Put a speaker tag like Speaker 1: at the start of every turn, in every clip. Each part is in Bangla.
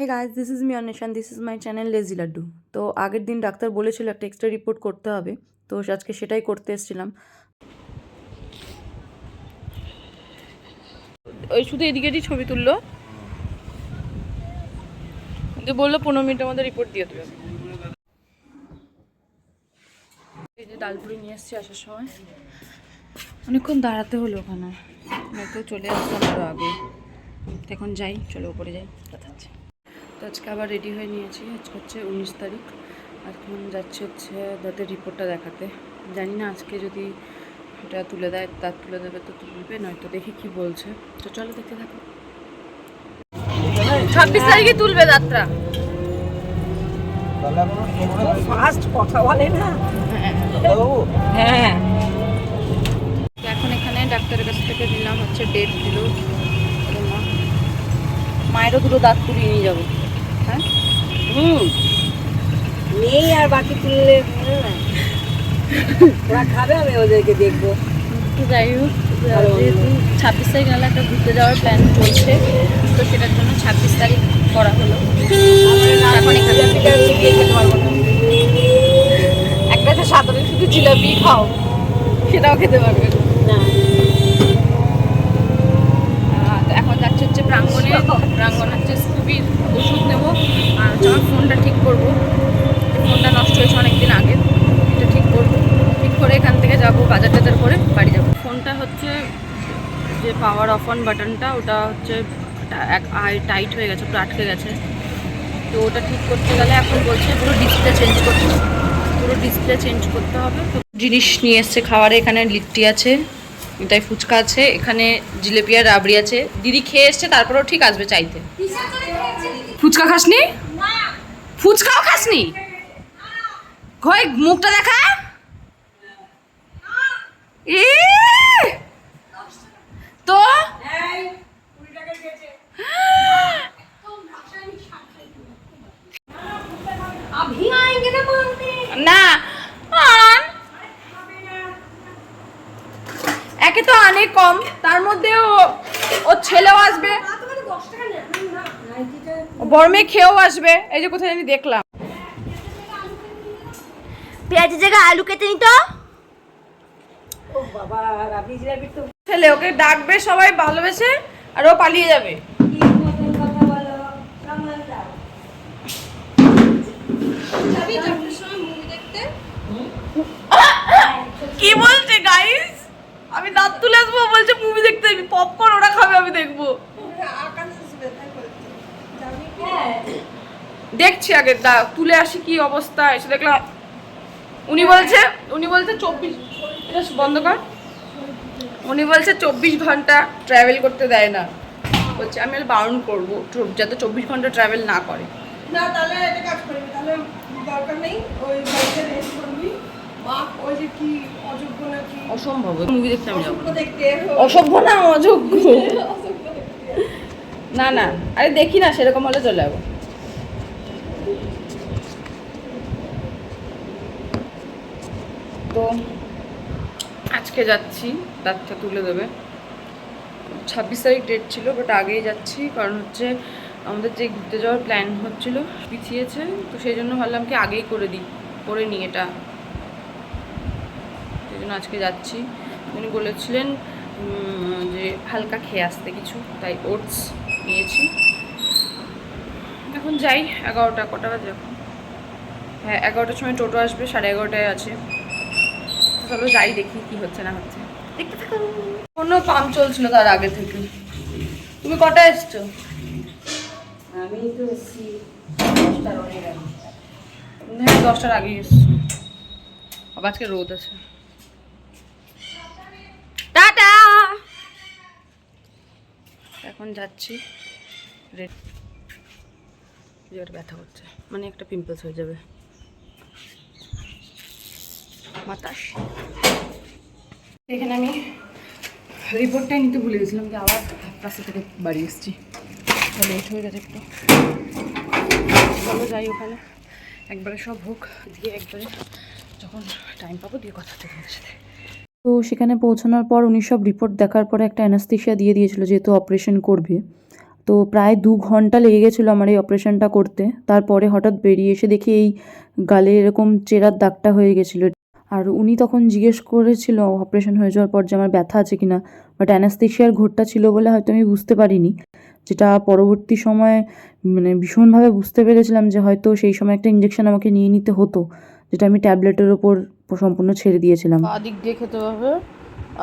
Speaker 1: Hey guys, this is me Anweshan, this is my channel lazy laddu. তো আগের দিন ডাক্তার বলেছিল একটা এক্সট্রা রিপোর্ট করতে হবে, তো আজকে সেটাই করতে এসেছিলাম। ওই শুধু এদিকে ছবি তুললো, কিন্তু বললো 15 মিনিটের মধ্যে রিপোর্ট দিয়ে দেবে। এই যে ডালপুরি নিয়ে এসেছি আসার সময়, অনেকক্ষণ দাঁড়াতে হলো ওখানে, হয়তো চলে আসতাম আরও আগে। এখন যাই, চলো উপরে যাই, কথা হচ্ছে। তো আজকে আবার রেডি হয়ে নিয়েছি। আজকে হচ্ছে 19 তারিখ। এখন যাচ্ছে হচ্ছে দাঁতের রিপোর্টটা দেখাতে। জানি না আজকে যদি ওটা তুলে দেয়, দাঁত তুলে দেবে তো তুলবে, নয়তো দেখি কি বলছে। তো চলো দেখতে থাকো। 26 তারিখে তুলবে দাঁতটা।
Speaker 2: ফাস্ট কথা বলে না। হ্যাঁ,
Speaker 1: এখন এখানে ডাক্তারের কাছ থেকে দিলাম হচ্ছে ডেট দিল। মায়েরও দুটো দাঁত তুলিয়ে নিয়ে যাবো। হ্যাঁ,
Speaker 2: নেই আর বাকি তুললে ওরা খাবে, আমি ওদেরকে দেখবো।
Speaker 1: তো যাই হোক, যেহেতু 26 তারিখ নাহলে একটা ঘুরতে যাওয়ার প্ল্যান চলছে, তো সেটার জন্য 26 তারিখ করা হলো। এখন এখানে
Speaker 2: খেতে পারবো না।
Speaker 1: একটা তো সাধারণ শুধু জিলাপি খাও, সেটাও খেতে পারবে
Speaker 2: না।
Speaker 1: তো এখন যাচ্ছে হচ্ছে প্রাঙ্গণ হচ্ছে স্কুবির ওষুধ নেবো, আর হচ্ছে আমার ফোনটা ঠিক করবো। ফোনটা নষ্ট হয়েছে অনেকদিন আগে, এটা ঠিক করবো। ঠিক করে এখান থেকে যাবো, বাজার টাজার করে বাড়ি যাবো। ফোনটা হচ্ছে যে পাওয়ার অফ অন বাটনটা, ওটা হচ্ছে টাইট হয়ে গেছে, পুরো আটকে গেছে। তো ওটা ঠিক করতে গেলে এখন বলছে পুরো ডিসপ্লে চেঞ্জ করতে হবে। তো জিনিস নিয়ে এসছে খাবারে, এখানে লিট্টি আছে, এটাই ফুচকা আছে, এখানে জিলেপি আর রাবড়ি আছে। দিদি খেয়ে এসছে, তারপরেও ঠিক আসবে চাইতে। ফুচকা খাসনি? ফুচকাও খাসনি? কই মুখটা দেখা। এ তো না, একে তো অনেক কম, তার মধ্যে ওর ছেলেও আসবে, বড় মেয়ে খেয়েও আসবে। এই যে কোথায় জানি দেখলাম পেঁয়াজের জায়গায় আলু কেটে নিত।
Speaker 2: ও বাবা, রাবড়ি জিলাপি তো
Speaker 1: ছেলে ওকে ডাকবে সবাই ভালোবেসে, আর ও পালিয়ে যাবে।
Speaker 2: কি মতন কথা বলো, সামাল দাও।
Speaker 1: কি বলছে গাইস? আমি দাঁত তুলে আসবো, বলছে মুভি দেখতে যাবি, পপকর্ন ওরা খাবে, আমি দেখবো। দেখছি আগে তুলে আসি কি অবস্থা। এসে দেখলাম উনি বলছে 24, এটা বন্ধ কর। উনি বলছে 24 ঘন্টা ট্রাভেল করতে দেয় না, বলছে আমি বারণ করবো যাতে 24 ঘন্টা ট্রাভেল না করে।
Speaker 3: না, তাহলে এটা কাজ করবি, তাহলে দরকার নেই, ওই বাড়িতে রেস্ট করবি। মা ওই যে কি অযোগ্য নাকি
Speaker 1: অসম্ভব মুভি দেখতে আমি যাবো।
Speaker 3: অযোগ্য দেখতে
Speaker 1: অসভ্য না, অযোগ্য। না না, আরে দেখি না, সেরকম হলে চলে যাবো। তো আজকে যাচ্ছি, দাঁতটা তুলে দেবে। 26 তারিখ ডেট ছিল, বাট আগেই যাচ্ছি, কারণ হচ্ছে আমাদের যে ঘুরতে যাওয়ার প্ল্যান হচ্ছিল পিছিয়েছে, তো সেই জন্য ভাবলাম কি আগেই করে নিই এটা, সেই জন্য আজকে যাচ্ছি। উনি বলেছিলেন যে হালকা খেয়ে আসতে কিছু, তাই ওটস নিয়েছি। এখন যাই, 11টা, কটা বাজে এখন? হ্যাঁ, 11টার সময় টোটো আসবে, 11:30টায় আছে। চলো যাই, দেখি কি হচ্ছে না হচ্ছে, দেখতে থাকো। কোনো পাম্প চলছিল তার আগে থেকে। তুমি কটা এসছো?
Speaker 2: আমি তো এসছি 10টার অনেক আগে।
Speaker 1: হ্যাঁ, 10টার আগেই এসছো। আবার আজকে রোদ আছে। টাটা। এখন যাচ্ছি, ব্যথা করছে, মানে একটা পিম্পলস হয়ে যাবে বাতাস। এখানে আমি রিপোর্টটাই নিতে ভুলে গেছিলাম, যে আবার রাস্তা থেকে বাড়ি এসেছি, লেট হয়ে গেছে একটু। চলো যাই ওখানে, একবারে সব হোক, দিয়ে একবারে যখন টাইম পাবো দিয়ে কথা হচ্ছে তোমাদের সাথে। তো সেখানে পৌঁছানোর পর উনি সব রিপোর্ট দেখার পরে একটা অ্যানাস্থেশিয়া দিয়ে দিয়েছিল, যেহেতু অপারেশন করবে। তো প্রায় 2 ঘন্টা লেগে গেছিলো আমার এই অপারেশনটা করতে। তারপরে হঠাৎ বেরিয়ে এসে দেখি এই গালে এরকম চেরার দাগটা হয়ে গেছিলো। আর উনি তখন জিজ্ঞেস করেছিল অপারেশন হয়ে যাওয়ার পর যে আমার ব্যথা আছে কিনা, বাট অ্যানাস্থেশিয়ার ঘোরটা ছিল বলে হয়তো আমি বুঝতে পারিনি, যেটা পরবর্তী সময়ে মানে ভীষণভাবে বুঝতে পেরেছিলাম যে হয়তো সেই সময় একটা ইঞ্জেকশন আমাকে নিয়ে নিতে হতো, যেটা আমি ট্যাবলেটের ওপর সম্পূর্ণ ছেড়ে দিয়েছিলাম।
Speaker 3: দিক দিয়ে খেতে হবে।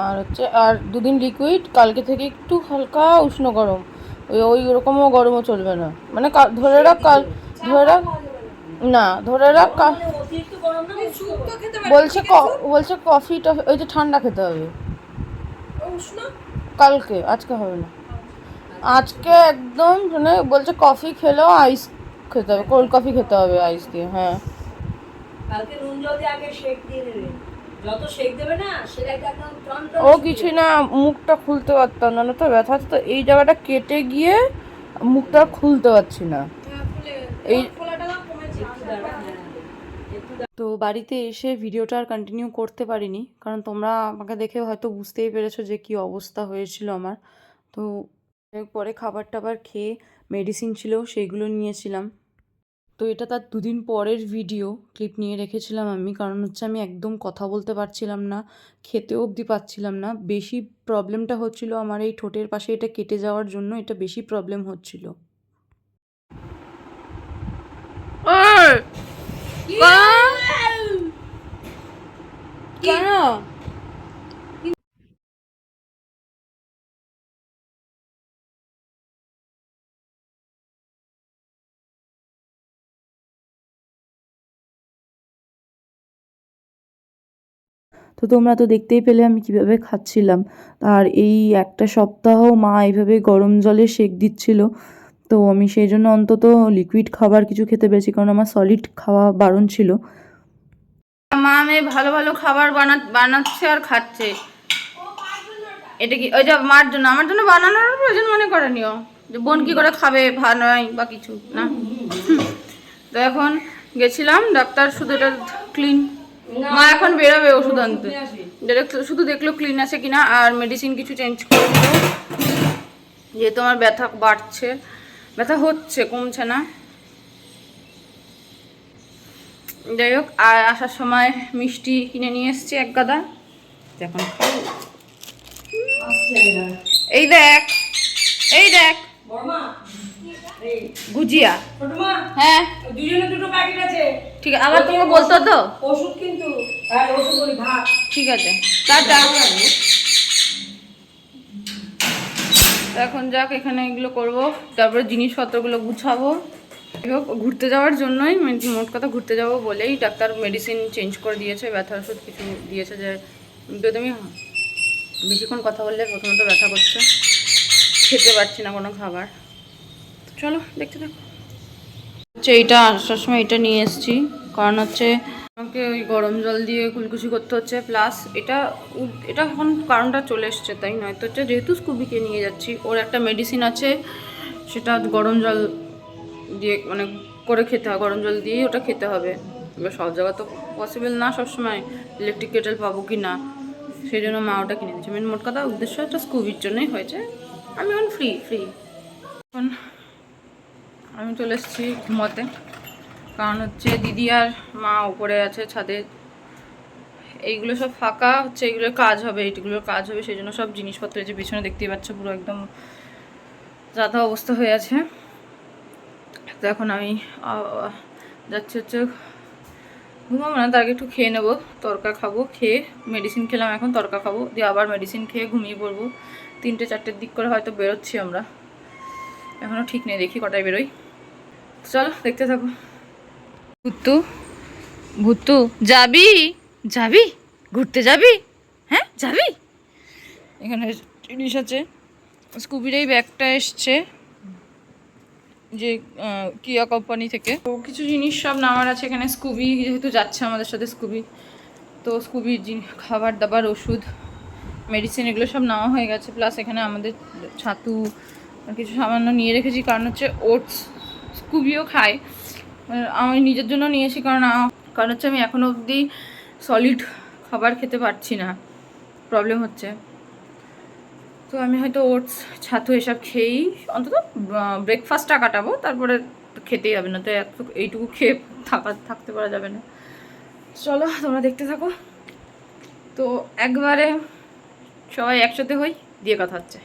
Speaker 3: আর হচ্ছে আর 2 দিন লিকুইড, কালকে থেকে একটু হালকা উষ্ণ গরম, ওই ওরকমও গরমও চলবে না, মানে ধরে রাখ ধরে রাখ বলছে কফিটা ওই যে ঠান্ডা খেতে হবে কালকে, আজকে হবে না। আজকে একদম মানে বলছে কফি খেলেও আইস খেতে হবে, কোল্ড কফি খেতে হবে আইস দিয়ে। হ্যাঁ,
Speaker 2: কালকে নুন জল দিয়ে আগে শেক দিয়ে দেবে, যত শেক দেবে না সেটা একদম টনটন।
Speaker 3: ও কিছুই না, মুখটা খুলতে পারতাম না, তো ব্যথা আছে তো এই জায়গাটা কেটে গিয়ে মুখটা খুলতে পারছি না। এই
Speaker 1: তো বাড়িতে এসে ভিডিওটা আর কন্টিনিউ করতে পারিনি, কারণ তোমরা আমাকে দেখে হয়তো বুঝতেই পেরেছো যে কি অবস্থা হয়েছিল আমার। তো পরে খাবার টাবার খেয়ে মেডিসিন ছিল সেইগুলো নিয়েছিলাম। তো এটা তার 2 দিন পরের ভিডিও ক্লিপ নিয়ে রেখেছিলাম আমি, কারণ হচ্ছে আমি একদম কথা বলতে পারছিলাম না, খেতেও অবধি পাচ্ছিলাম না। বেশি প্রবলেমটা হচ্ছিল আমার এই ঠোঁটের পাশে এটা কেটে যাওয়ার জন্য, এটা বেশি প্রবলেম হচ্ছিল।
Speaker 3: কেন
Speaker 1: তো তোমরা তো দেখতেই পেলে আমি কিভাবে খাচ্ছিলাম। আর এই একটা সপ্তাহ মা এইভাবে গরম জলে সেঁক দিচ্ছিল, তো আমি সেই জন্য অন্তত লিকুইড খাবার কিছু খেতে পেরেছি, কারণ আমার সলিড খাওয়া বারণ ছিল।
Speaker 3: মা মেয়ে ভালো ভালো খাবার বানাচ্ছে আর খাচ্ছে। এটা কি ওই যে মার জন্য, আমার জন্য বানানোর প্রয়োজন মনে করেনিও, যে বোন কি করে খাবে ভালো নয় বা কিছু না। তো এখন গেছিলাম ডাক্তার, শুধু এটা ক্লিন, মা এখন বেরোবে ওষুধ আনতে, যেটা শুধু দেখলো ক্লিন আছে কিনা, আর মেডিসিন কিছু চেঞ্জ করে দিল, যেহেতু আমার ব্যথা বাড়ছে, ব্যথা হচ্ছে কমছে না। যাই হোক, আর আসার সময় মিষ্টি কিনে নিয়ে এসছি 1 গাদা, এখন খাবো। এই দেখ গুজিয়া। হ্যাঁ
Speaker 2: দুজনে দুটো প্যাকেট আছে,
Speaker 3: ঠিক আছে, আবার তোমাকে বলতো তো
Speaker 2: ওষুধ কিন্তু আর ওষুধ বলি ভাত।
Speaker 3: ঠিক আছে, টাটা। তো এখন যাক, এখানে এগুলো করবো, তারপরে জিনিসপত্রগুলো গুছাবো। যাই হোক, ঘুরতে যাওয়ার জন্যই, মোট কথা ঘুরতে যাবো বলেই ডাক্তার মেডিসিন চেঞ্জ করে দিয়েছে, ব্যথার ওষুধ কিছু দিয়েছে, যে যদি আমি বেশিক্ষণ কথা বললে প্রথমত ব্যথা করছে, খেতে পারছি না কোনো খাবার। চলো দেখতে থাকো। হচ্ছে এইটা আসার সময় এটা নিয়ে এসেছি, কারণ হচ্ছে আমাকে ওই গরম জল দিয়ে কুলকুচি করতে হচ্ছে, প্লাস এটা এখন কারণটা চলে এসছে, তাই নয় তো হচ্ছে যেহেতু স্কুবিকে নিয়ে যাচ্ছি, ওর একটা মেডিসিন আছে, সেটা গরম জল দিয়ে মানে করে খেতে হয়, গরম জল দিয়েই ওটা খেতে হবে। এবার সব জায়গা তো পসিবল না সবসময়, ইলেকট্রিক কেটেল পাবো কি না, সেই জন্য মা ওটা কিনে দিচ্ছে। মোট কথা উদ্দেশ্য একটা স্কুবির জন্যই হয়েছে। আমি এখন ফ্রি এখন আমি চলে এসেছি ঘুমাতে, কারণ হচ্ছে দিদি আর মা উপরে আছে ছাদে, এইগুলো সব ফাঁকা হচ্ছে, এইগুলোর কাজ হবে, এইগুলোর কাজ হবে, সেই জন্য সব জিনিসপত্র যে পিছনে দেখতেই পাচ্ছ পুরো একদম যাতা অবস্থা হয়ে আছে। তো এখন আমি যাচ্ছি হচ্ছে ঘুমাবো না, তার আগে একটু খেয়ে নেবো, তরকা খাবো, খেয়ে মেডিসিন খেলাম, এখন তরকা খাবো, দিয়ে আবার মেডিসিন খেয়ে ঘুমিয়ে পড়বো। 3টে-4টের দিক করে হয়তো বেরোচ্ছি আমরা, এখনও ঠিক নেই, দেখি কটায় বেরোই। চলো দেখতে থাকো। ভুতু যাবি ঘুরতে যাবি? হ্যাঁ যাবি? এখানে জিনিস আছে, স্কুবির এই ব্যাগটা এসছে যে কিয়া কোম্পানি থেকে, তো কিছু জিনিস সব নামার আছে এখানে। স্কুবি যেহেতু যাচ্ছে আমাদের সাথে, তো স্কুবির খাবার দাবার, ওষুধ, মেডিসিন এগুলো সব নেওয়া হয়ে গেছে, প্লাস এখানে আমাদের ছাতু কিছু সামান্য নিয়ে রেখেছি, কারণ হচ্ছে ওটস স্কুবিও খায়, আমি নিজের জন্য নিয়েছি, কারণ হচ্ছে আমি এখনও অবধি সলিড খাবার খেতে পারছি না, প্রবলেম হচ্ছে। তো তো আমি হয়তো ওটস ছাতু এসব খেয়েই অন্তত ব্রেকফাস্টটা কাটাবো, তারপরে তো খেতেই হবে না, তো এইটুকু খেয়ে থাকতে পারা যাবে না। চলো তোমরা দেখতে থাকো। তো একবারে সবাই একসাথে হই, দিয়ে কথা হচ্ছে।